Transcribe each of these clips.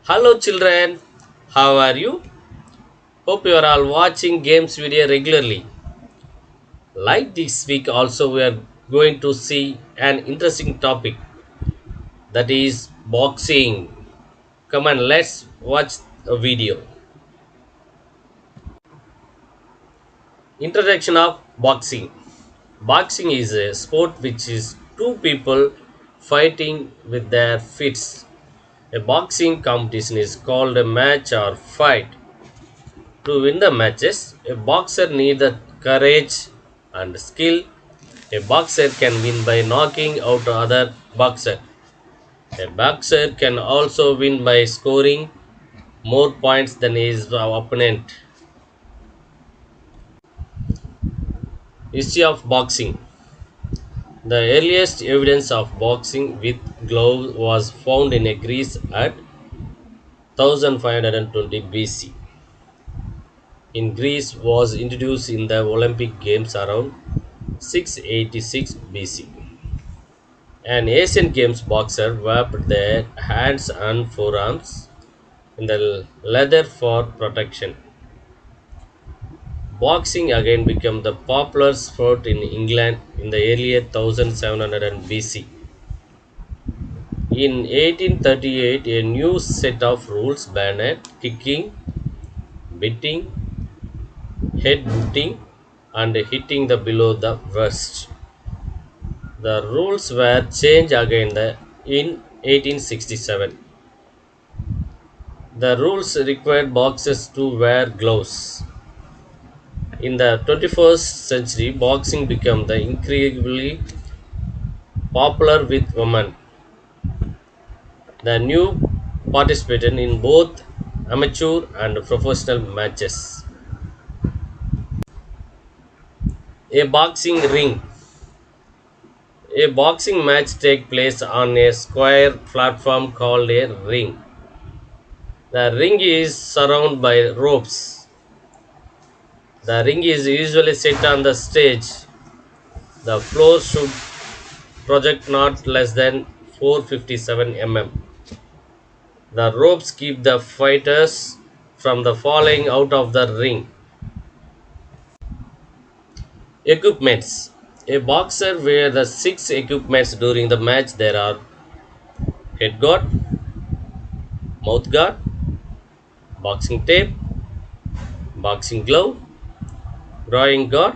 Hello children, how are you? Hope you are all watching games video regularly. Like this week also we are going to see an interesting topic, that is boxing. Come on, let's watch a video. Introduction of boxing. Boxing is a sport which is two people fighting with their fists. A boxing competition is called a match or fight. To win the matches, a boxer needs the courage and skill. A boxer can win by knocking out other boxer. A boxer can also win by scoring more points than his opponent. History of boxing. The earliest evidence of boxing with gloves was found in Greece at 1520 BC. In Greece was introduced in the Olympic Games around 686 BC. An Asian Games boxer wrapped their hands and forearms in the leather for protection. Boxing again became the popular sport in England in the early 1700 BC. In 1838, a new set of rules banned kicking, beating, headbutting, and hitting the below the waist. The rules were changed again in 1867. The rules required boxers to wear gloves. In the 21st century, boxing became the incredibly popular with women. The new participated in both amateur and professional matches. A boxing ring. A boxing match takes place on a square platform called a ring. The ring is surrounded by ropes. The ring is usually set on the stage. The floor should project not less than 457 mm. The ropes keep the fighters from the falling out of the ring. Equipments. A boxer wears the six equipments during the match. There are head guard, mouth guard, boxing tape, boxing glove, groin guard,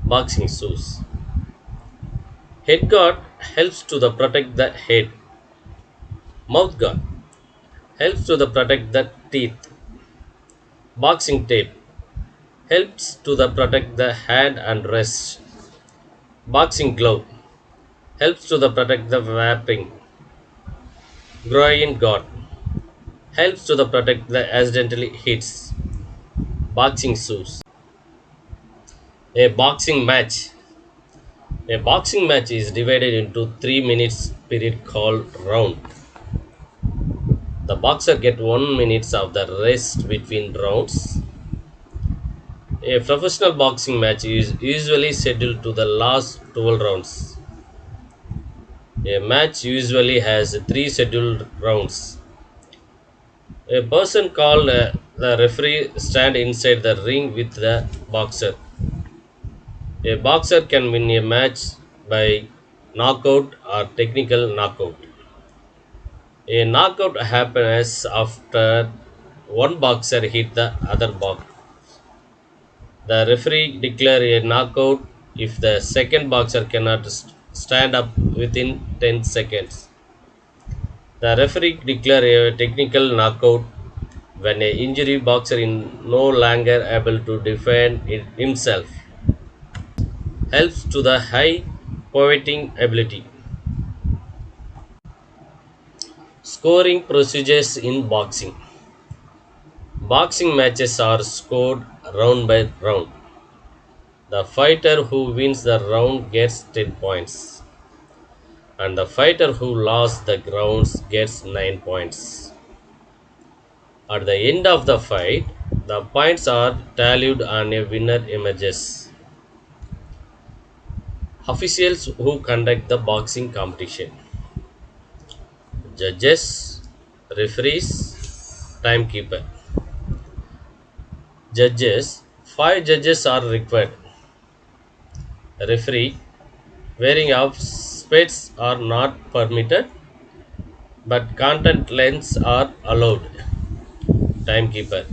boxing shoes. Head guard helps to the protect the head. Mouth guard helps to the protect the teeth. Boxing tape helps to the protect the hand and wrist. Boxing glove helps to the protect the wrapping. Groin guard helps to the protect the accidentally hits. Boxing shoes. A boxing match. A boxing match is divided into 3 minutes period called round. The boxer get 1 minute of the rest between rounds. A professional boxing match is usually scheduled to the last 12 rounds. A match usually has 3 scheduled rounds. A person called the referee stand inside the ring with the boxer. A boxer can win a match by knockout or technical knockout. A knockout happens after one boxer hit the other boxer. The referee declares a knockout if the second boxer cannot stand up within 10 seconds. The referee declares a technical knockout when a injured boxer is no longer able to defend himself. Helps to the high pointing ability. Scoring procedures in boxing. Boxing matches are scored round by round. The fighter who wins the round gets 10 points, and the fighter who lost the rounds gets 9 points. At the end of the fight, the points are tallied and a winner emerges. Officials who conduct the boxing competition: judges, referees, Timekeeper. Judges. Five judges are required. Referee. Wearing of spits are not permitted, but content lengths are allowed. Timekeeper.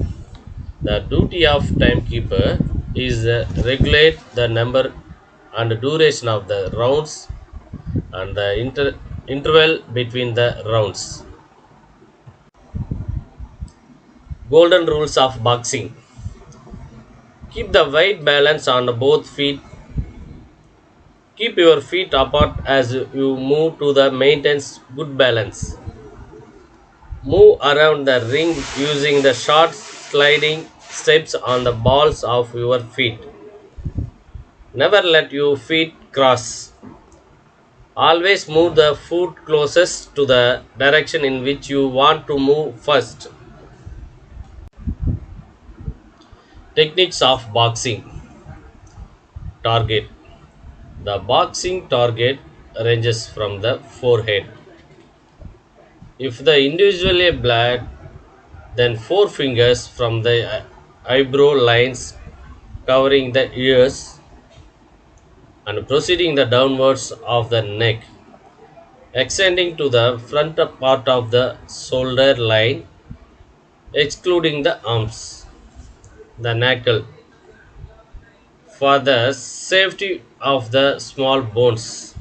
The duty of timekeeper is regulate the number and duration of the rounds and the interval between the rounds. Golden rules of boxing. Keep the weight balance on both feet. Keep your feet apart as you move to the maintains good balance. Move around the ring using the short sliding steps on the balls of your feet. Never let your feet cross. Always move the foot closest to the direction in which you want to move first. Techniques of boxing. Target. The boxing target ranges from the forehead. If the individually blade, then four fingers from the eyebrow lines covering the ears and proceeding the downwards of the neck, extending to the front part of the shoulder line, excluding the arms, the knuckle, for the safety of the small bones.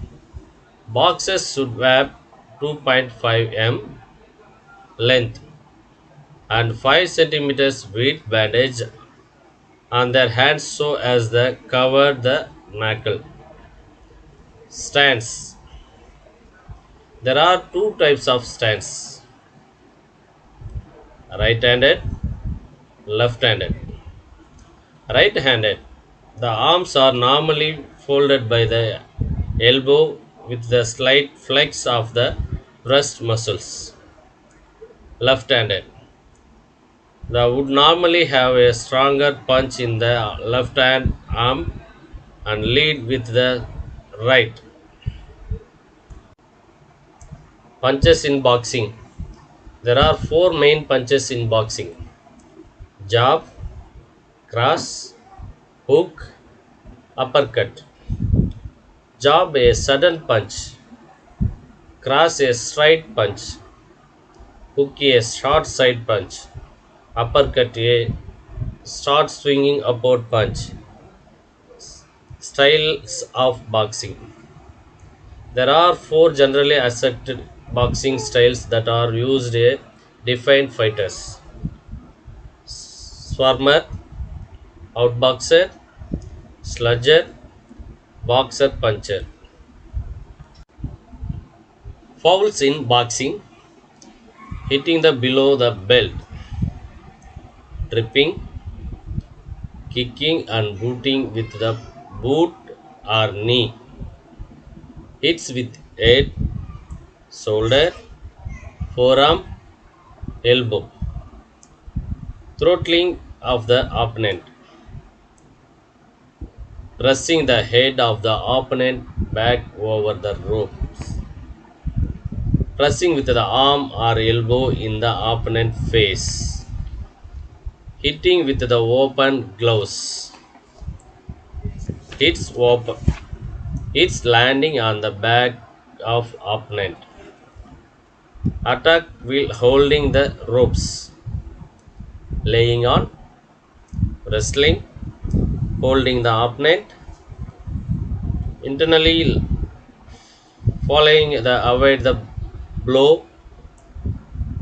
Boxers should have 2.5 m length and 5 centimeters width bandage on their hands so as to cover the knuckle. Stance. There are two types of stance: right handed, left handed. Right handed. The arms are normally folded by the elbow with the slight flex of the wrist muscles. Left handed. The would normally have a stronger punch in the left hand arm and lead with the right. Punches in boxing. There are four main punches in boxing: jab, cross, hook, uppercut. Jab a sudden punch, cross a straight punch, hook a short side punch, uppercut a short swinging upward punch. Styles of boxing. There are four generally accepted boxing styles that are used to define fighters: swarmer, outboxer, slugger, boxer puncher. Fouls in boxing: hitting the below the belt, tripping, kicking and booting with the boot or knee, hits with head, shoulder, forearm, elbow, throttling of the opponent, pressing the head of the opponent back over the ropes, pressing with the arm or elbow in the opponent face, hitting with the open gloves, hits open, hits landing on the back of opponent, attack while holding the ropes, laying on, wrestling, holding the opponent, internally following the avoid the blow.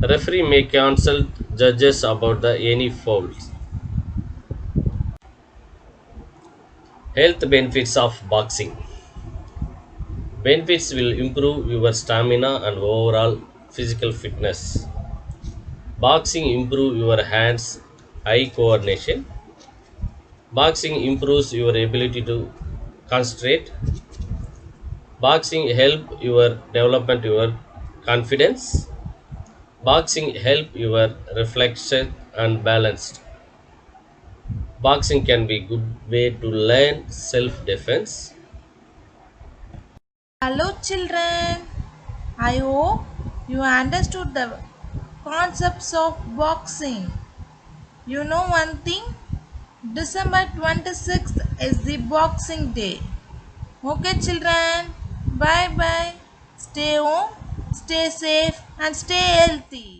Referee may consult judges about the any fouls. Health benefits of boxing. Benefits will improve your stamina and overall physical fitness. Boxing improve your hands eye coordination. Boxing improves your ability to concentrate. Boxing help your development your confidence. Boxing help your reflection and balanced. Boxing can be good way to learn self defense. Hello, children. I hope you understood the concepts of boxing. You know one thing? December 26th is the Boxing Day. Okay, children. Bye bye. Stay home, stay safe, and stay healthy.